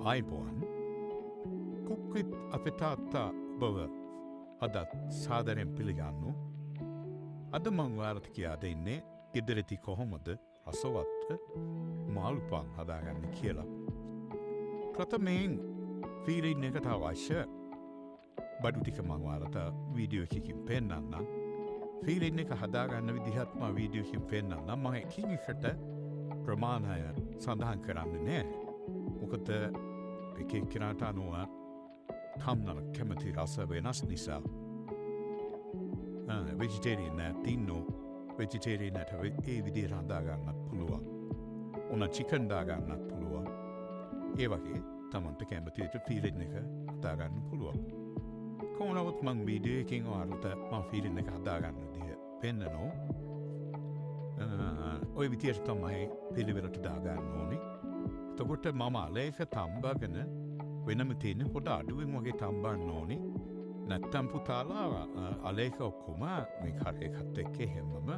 ආයිබෝන් කුක්විත් අපේ තාත්තා බව අදත් සාදරයෙන් පිළිගන්නු. අද මං වාරට කියා දෙන්නේ ගෙදරති කොහොමද රසවත්ව මාළුපාන් හදාගන්න කියලා. ප්‍රථමයෙන් ෆීලින් එකට අවශ්‍ය බඩු ටික මං වාරට වීඩියෝ එකකින් පෙන්නන්නම්. ෆීලින් එක හදාගන්න විදිහත් මම වීඩියෝ එකකින් පෙන්නන්නම්. මම එකින් එකට ප්‍රමාණය සඳහන් කරන්නේ නැහැ. මොකද එක එක්කෙනාට අනුව කම්නල කැමති රස වෙනස් නිසා. වෙජිටේරියන් නැතින්නෝ වෙජිටේරියන්ට ඒ විදිහට හදාගන්නත් පුළුවන්. ඕන චිකන් දාගන්නත් පුළුවන්. ඒ වගේ තමන්ට කැමතිට ෆීලින් එක හදාගන්න පුළුවන්. කොහොමවත් මං වීඩියෝ එකකින් ඔයාලට මම ෆීලින් එක හදාගන්න විදිහ පෙන්නනවා. ඔය විදිහට තමයි පිළිවෙලට දාගන්න ඕනේ. එතකොට මම අලේක තම්බගෙන වෙනම තියෙන පොඩ අඩුවෙන් වගේ තම්බන්න ඕනේ. නැත්තම් පුතාලා අලේක ඔක්කොම මේ කරේකත් එක්ක හැමම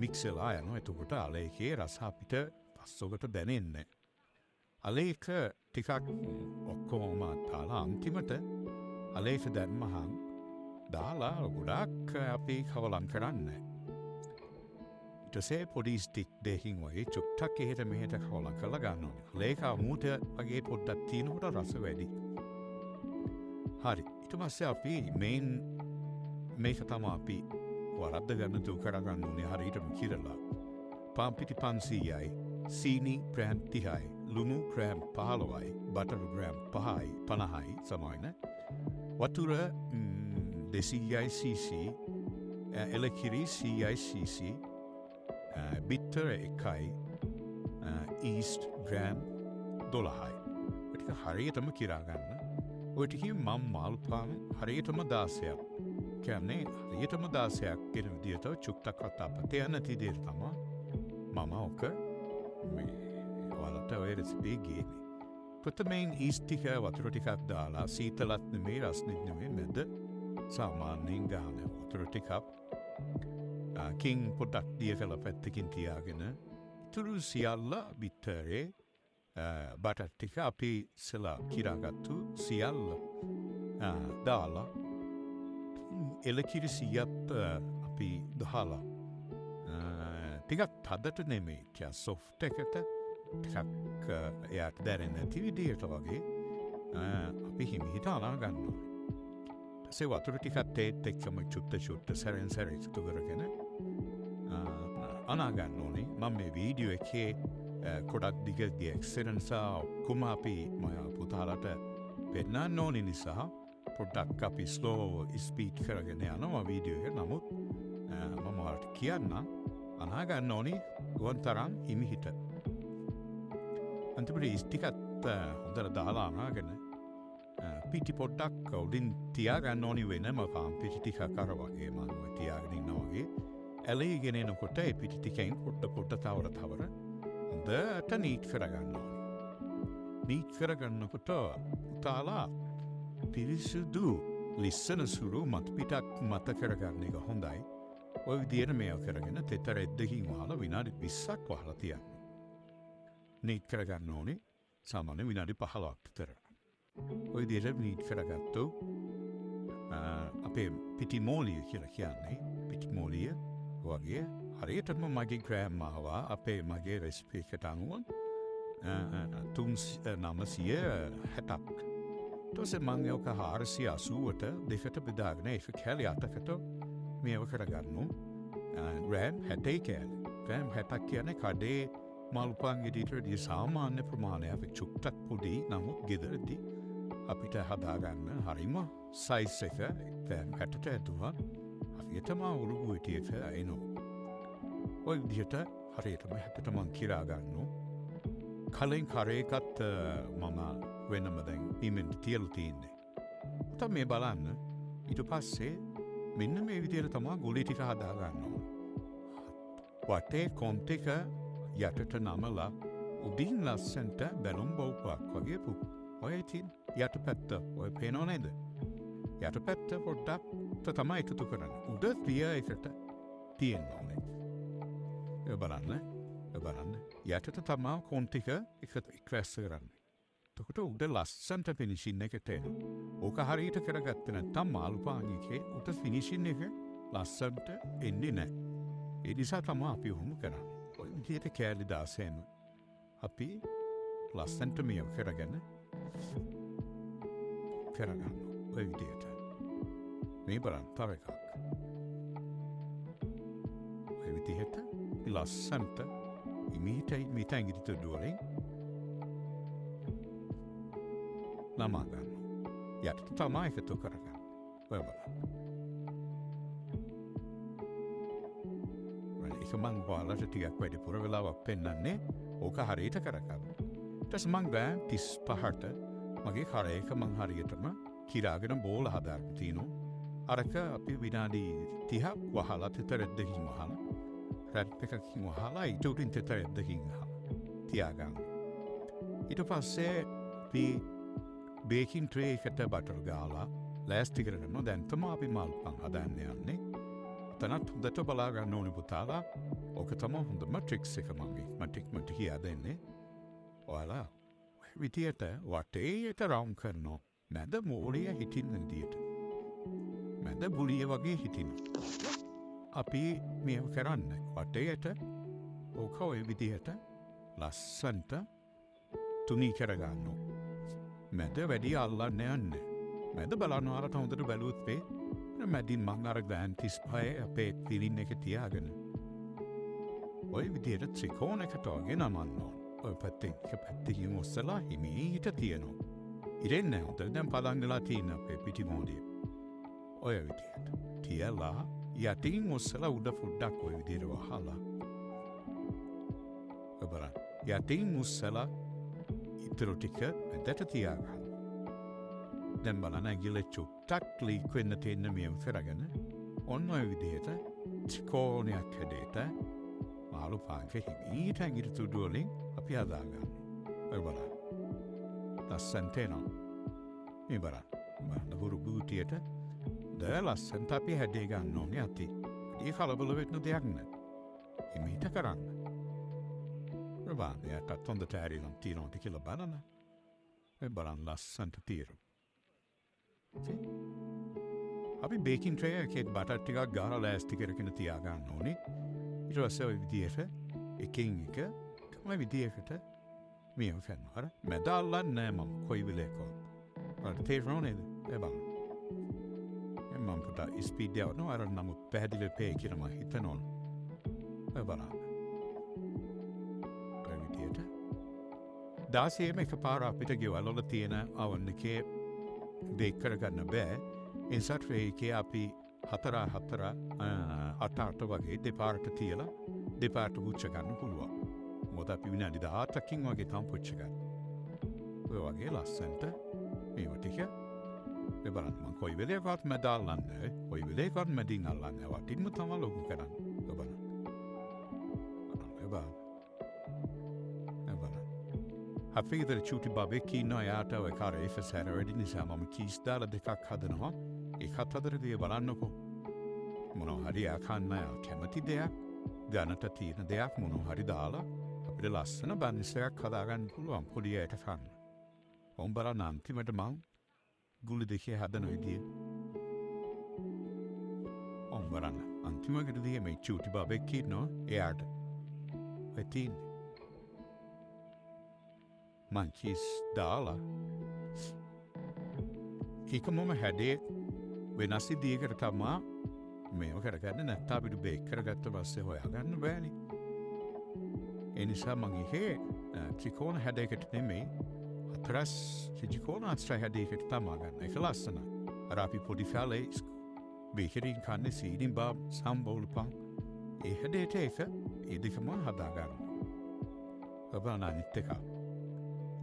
මික්සලා යනවා. එතකොට අලේකේ රස අපිට පස්සොකට දැනෙන්නේ. අලේක ටිකක් ඔක්කොම තාලා අන්තිමට අලේක දැම්මහන් දාලා ගොඩක් අපි කවලම් කරන්නේ. සේ පොඩි ස්ටික් දෙකින් වගේ චුට්ටක් එහෙට මෙහෙට කවලම් කරලා ගන්න ඕනේ. ලේක මූට වගේ පොඩ්ඩක් තියෙනකොට රස වැඩි. හරි. ඊට පස්සේ අපි මේක තමයි අපි වරද්ද ගන්න දු කරගන්න ඕනේ හරියටම කිරලා. පාන් පිටි 500යි, සීනි ග්‍රෑම් 30යි, ලුණු ග්‍රෑම් 15යි, බටර් ග්‍රෑම් 5යි, 50යි සමාන. වතුර 200යි cc, එලකිරි 100යි cc, බිත්තර එකයි, ඊස්ට් ග්‍රෑම් 12යි. ඔටික හරියටම කිරාගන්න. ඔටිකින් මම මාළුපාන් හරියටම 16ක්. කියන්නේ හරියටම 16ක් ගෙන විදියට චුට්ටක් වත්තාපතේ නැති දෙයක් තමයි මම ඔක මේ ඔයාලට ඔය රෙසිපි ගේන්නේ. ප්‍රථමයෙන් ඊස්ට් ටික වතුර ටිකක් දාලා සීතලත් නෙමෙයි රස්නෙත් නෙමෙයි මැද සාමාන්‍යයෙන් ගන්න වතුර ටිකක් කින් පොඩක් දිය කළ පැත්තකින් තියාගෙන ඉතුරු සියල්ල බිත්තරේ බටර් ටික අපි ඉස්සෙල්ලා කිරාගත්තු සියල්ල දාලා එලකිරි 100ත් අපි දාලා ටිකක් තදට නෙමෙයි ටිකක් සොෆ්ට් එකට ටිකක් එයාට දැනෙන්නේ නැති විදියට වගේ අපි හිමිහිට අනා ගන්නවා. ඊටසේ වතුර ටිකත් ඒත් එක්කම චුට්ට සැරෙන් සැර එකතු කරගෙන අනා ගන්න ඕනේ. මම මේ වීඩියෝ එකේ කොඩක් දිග එක්සරන්සා ඔක්කොම අපි පුතාලට පෙන්නන්න ඕනේ නිසා පොඩ්ඩක් අපි ස්ලෝ ස්පීඩ් කරගෙන යනවා වීඩියෝ එක. නමුත් මම ඔයාලට කියන්න අනා ගන්න ඕනේ ගොන් තරම් හිමිහිට. අන්තිමට ඊස් ටිකත් හොඳට දාලා අනාගෙන පිටි පොඩ්ඩක් උඩින් තියාගන්න ඕනි වෙනම පාන් පිටි ටිකක් අර වගේ මම තියාගෙන ඉන්නා වගේ. ඇලීගෙන එනකොට ඒ පිටි ටිකෙන් පොඩ තවර හොඳට නීට් කරගන්න ඕනේ. නීට් කරගන්නකොට පුතාලා පිරිසිදු ලිස්සන සුළු මත් පිටක් මත කරගන්න එක හොඳයි. ඔය විදියට මේව කරගෙන තෙත රෙද්දකින් වහලා විනාඩි 20ක් වහලා තියන්න. නීට් කරගන්න ඕනේ සාමාන්‍ය විනාඩි 15ක් විතර. ඔය විදියට නීට් කරගත්තොත් අපේ පිටි මෝලිය කියලා කියන්නේ පිටි මෝලිය වගේ හරියටම මගේ ග්‍රෑම් ආවා අපේ මගේ රෙසිපි එකට අනුව 960ක්. ඊට පස්සේ මම ඒක 480ට දෙකට බෙදාගෙන ඒක කැලි 8කට මේව කරගන්නවා. ග්‍රෑම් 60 කැලි. ග්‍රෑම් 60ක් කියන්නේ කඩේ මාළුපාන් ගෙඩියටදී සාමාන්‍ය ප්‍රමාණයක් චුට්ටක් පොඩි. නමුත් ගෙදරදී අපිට හදාගන්න හරිම සයිස් එක ග්‍රෑම් 60ට ඇදුවා. හරියටම ඔලුගු ඉටියට එනවා. ඔය විදිහට හරියටම 60ට මං කිරා ගන්නවා. කලින් කරේකත් මම වෙනම දැන් ඉමෙන්ට තියලා තියෙන්නේ. උතම මේ බලන්න ඊට පස්සේ මෙන්න මේ විදිහට තමයි ගුලි ටික හදා ගන්න ඕනේ. වටේ කොන්ට එක යටට නමලා උඩින් ලස්සන්ට බැලුම් බවුපක් වගේ ඔය ඉතින් යටපැත්ත ඔය පේනව නේද? යටපැත්ත පොඩ්ඩක් තමයි එකතු කරන්න. උඩ තිය එකට තියෙන්න ඕනේ. බලන්න යටට තමා කොන් ටික එකට රැස් කරන්නේ. තකොට උඩ ලස්සන්ට පිනිසින්න එකට එන. ඕක හරියට කරගත්ත නැත්තම් මාළුපාංගිකේ උට ෆිනිසින් එක ලස්සන්ට එන්නේ නෑ. ඒ නිසා තමා අපි ඔහොම කරන්න. ඔය විදියට කෑලි 16ම අපි ලස්සන්ට මේව කරගන්න ඔය විදියට. මේ බලන්න තව එකක්. ඔය විදියට ලස්සන්ට ඉමීට ඇඟිලි තුඩුවලින් ළමා ගන්න. යටට තමා එකතු කරගන්න. ඔය බලන්න. ඒක මං ඔයාලට ටිකක් වැඩිපුර වෙලාවක් පෙන්නන්නේ ඕක හරියට කරගන්න. ඊට පස්සේ මං දැන් 35ට මගේ කරේක මං හරියටම කිරාගෙන බෝල හදාගෙන තිනු. අරක අපි විනාඩි 30ක් වහලා තෙතරෙද්දකින් වහලා රැඩ් එකකින් වහලා ඊට උඩින් තෙතරෙද්දකින් වහලා තියාගන්න. ඊට පස්සේ අපි බේකින් ට්‍රේ එකට බටර් ගාලා ලෑස්ති කරගන්නවා. දැන් තමයි අපි මල්පන් හදන්න යන්නේ. තනත් හොඳට බලා ගන්න ඕනේ පුතාලා. ඕක තමයි හොඳම ට්‍රික්ස් එක මට කියා දෙන්නේ. ඔයාලා විදියට වටේට රවුම් කරනවා. මැද මෝලිය හිටින්න විදියට. මැද බුලිය වගේ හිටින්න. අපි මේව කරන්න වටේට ඕක ඔය විදියට ලස්සන්ට තුනී කරගන්නවා. මැද වැඩි අල්ලන්න යන්න. මැද බලන්නවාලට හොඳට බැලුවොත් වේ මැදින් මං අර ගෑන් 35 අපේ පිරින් එක තියාගෙන ඔය විදියට ත්‍රිකෝණයකට වගේ නමන්න ඕන. ඔය පැත්තෙන් එක පැත්තකින් ඔස්සලා හිමීට තියනවා. ඉරෙන්නේ නැහැ. හොඳට දැන් පදන් වෙලා තියෙන අපේ පිටිමෝඩිය. ඔය විදියට තියලා යටින් ඔස්සලා උඩ පොඩ්ඩක් ඔය විදියට වහලා ඔය බලන්න. යටින් ඔස්සලා ඉතුරු ටික මැදට තියාගන්න. දැන් බලන්න ඇඟිල්ල චුට්ටක් ලීක් වෙන්න තියෙන මේව කරගෙන ඔන්න ඔය විදිහට ත්‍රිකෝණයක් හැඩයට මාළු පාංග හිමීට ඇඟිලි තුඩු වලින් අපි හදාගන්න. ඔය බලන්න. ලස්සනට එනවා. මේ බලන්න. හුරු බූටියට ලස්සනට අපි හැඩේ ගන්න ඕනේ අති. ඒ කලබල වෙන්න දෙයක් නෑ. හිමීට කරන්න. ඔය බලන්න. යටත් හොඳට ඇරිලම් තියනවාද කියලා බලන්න. ඔය බලන්න ලස්සනට తీරු. අපි බේකින් ට්‍රේ එකේ බටර් ටිකක් ගාලා ලෑස්ති කරගෙන තියාගන්න ඕනේ. ඊට පස්සේ ඔය විදියට එකින් එක කොම විදියකට මේව කරනවා. අර මැද අල්ලන්නේ නැහැ මම කොයි වෙලේකවත්. අර තේරෙනව නේද? ඒ බලන්න. මම පුතා ස්පීඩ් යවනවා අර නමුත් පැහැදිලි පේ කියලා මම හිතනවා. ඔය බලන්න. ඔය විදියට 16ම එකපාර අපිට ගෙවල් වල තියෙන oven එකේ බේක් කරගන්න බෑ. නිසා ට්‍රේ එකේ අපි 4 වගේ දෙපාරට තියලා දෙපාරට පුච්ච ගන්න පුළුවන්. මොකද අපි විනාඩි 18කින් වගේ තම පුච්ච ගන්න. ඔය වගේ ලස්සනට මේව ටික මේ බලන්න මම කොයි වෙලේකවත් මැද අල්ලන්නේ කොයි වෙලේකවත් මැදින් අල්ලන්නේ වටින්ම තමයි ලොකු කරන්නේ. ඔය බලන්න. අපි ඉදර චූටි බබෙක් ඉන්නවා යාට ඔය කරේ ෆසර වැඩි නිසා මම කීස් දාලා දෙකක් හදනවා. ඒකත් හදරදී බලන්නකෝ. මොනවා හරි ආකන්න කැමති දෙයක් දැනට තියෙන දෙයක් මොනවා හරි දාලා අපිට ලස්සන බන්නිසයක් හදාගන්න පුළුවන් පොඩියට කන්න. ඔම් බලන්න අන්තිමට මං ගුලි දෙකේ හදන විදිය. ඔම් බලන්න අන්තිමකටදී මේ චූටි බබෙක් ඉන්නවා එයාට ඔය තියෙන්නේ මංචිස් දාලා ඒක මොම හැඩේ වෙනස් විදියකට තමා මේව කරගන්න නැත්නම් අපිට බේක් කරගත්ත පස්සේ හොයාගන්න බෑනේ. ඒ නිසා මං ඉහේ ත්‍රිකෝණ හැඩයකට නෙමෙයි හතරස් ත්‍රිකෝණ අත්‍ර හැඩයකට තමා ගන්න. ඒක ලස්සනයි. අර අපි පොඩි කාලේ බේකරින් කන්නේ සීනි බාම් සම්බෝල් පන් ඒ හැඩයට ඒක ඒ දෙකම හදාගන්න. ඔබන අනිත් එක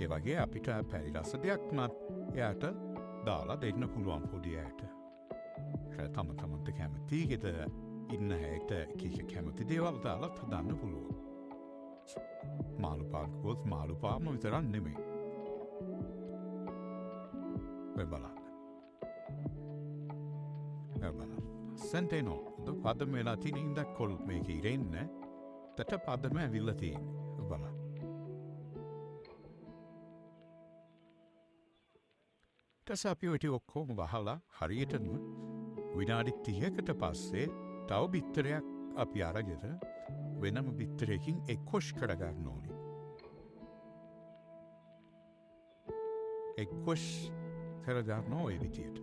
ඒ වගේ අපිට පැරි රස දෙයක් නත් එයාට දාලා දෙන්න පුළුවන් පොඩි ඇයට. තම තමන්ට කැමති ගෙද ඉන්න ඇයට කීක කැමති දේවල් දාලත් හදන්න පුළුවන්. මාළු පාන්කොත් මාළු පාම විතරක් නෙමෙයි. ඔය බලන්න. ඔය බලන්න. සෙන්ටේනෝ පදම වෙලා තියෙන ඉඳ කොල් මේකේ ඉරෙන්න තට පදම ඇවිල්ලා තියෙන්නේ. ඔය බලන්න. ඊටස අපි ඔය ටික ඔක්කොම වහලා හරියටම විනාඩි 30කට පස්සේ තව බිත්තරයක් අපි අරගෙන වෙනම බිත්තරයකින් එක්කොෂ් කරගන්න ඕනේ. එක්කොෂ් කරගන්න ඔය විදියට.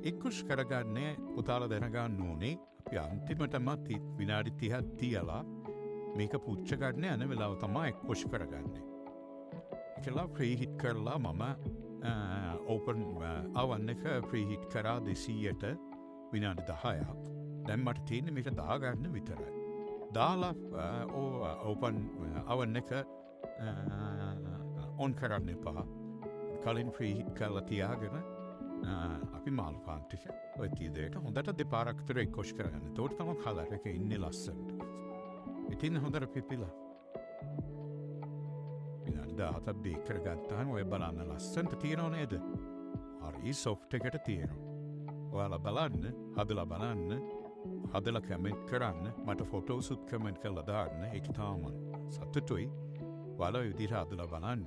එක්කොෂ් කරගන්නේ පුතාලා දැනගන්න ඕනේ අපි අන්තිමටම විනාඩි 30ක් තියලා මේක පුච්ච ගන්න යන වෙලාව තමයි එක්කොෂ් කරගන්නේ. ඒකලා ප්‍රීහීට් කරලා මම ඕපන් අවන් එක ප්‍රීහීට් කරා 200ට විනාඩි 10ක්. දැන් මට තියෙන්නේ මේක දාගන්න විතරයි. දාලා ඕපන් අවන් එක ඔන් කරන්න එපා. කලින් ප්‍රීහීට් කරලා තියාගෙන අපි මාළු පාන්ටික ඔය තියදේට හොඳට දෙපාරක් විතර එක්කොෂ් කරගන්න. එතකොට තමයි කලර් එක ඉන්නේ ලස්සනට. ඉතින් හොඳට පිපිලා විනාඩි 10ක් බේක් කරගත්තාම ඔය බලන්න ලස්සනට තියෙනව නේද? හරි සොෆ්ට් එකට තියෙනවා. ඔයාලා බලන්න, හදලා බලන්න, හදලා කමෙන්ට් කරන්න, මට ෆොටෝසුත් කමෙන්ට් කරලා දාන්න. ඒක තාම සතුටුයි. ඔයාලා ඔය විදිහට හදලා බලන්න.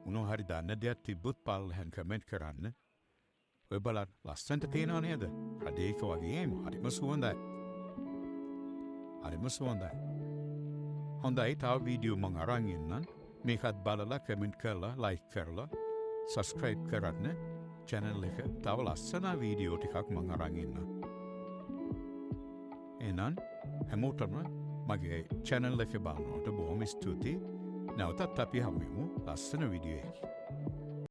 මොනවා හරි දන්න දෙයක් තිබ්බොත් පල්ලෙහාන් කමෙන්ට් කරන්න. ඔය බලන්න ලස්සනට තියෙනව නේද? හදේක වගේම හරිම සුවඳයි. හරිම සුවඳයි. හොඳයි, තව වීඩියෝ මං අරන් එන්නම්. මේකත් බලලා කමෙන්ට් කරලා ලයික් කරලා සබස්ක්‍රයිබ් කරන්න. channel එක තව ලස්සන වීඩියෝ ටිකක් මං අරන් එන්නම්. එහෙනම් හැමෝටම මගේ channel එක බලනකොට බොහොම ස්තුතියි. නැවතත් අපි හමු වෙමු ලස්සන වීඩියෝ එකකින්.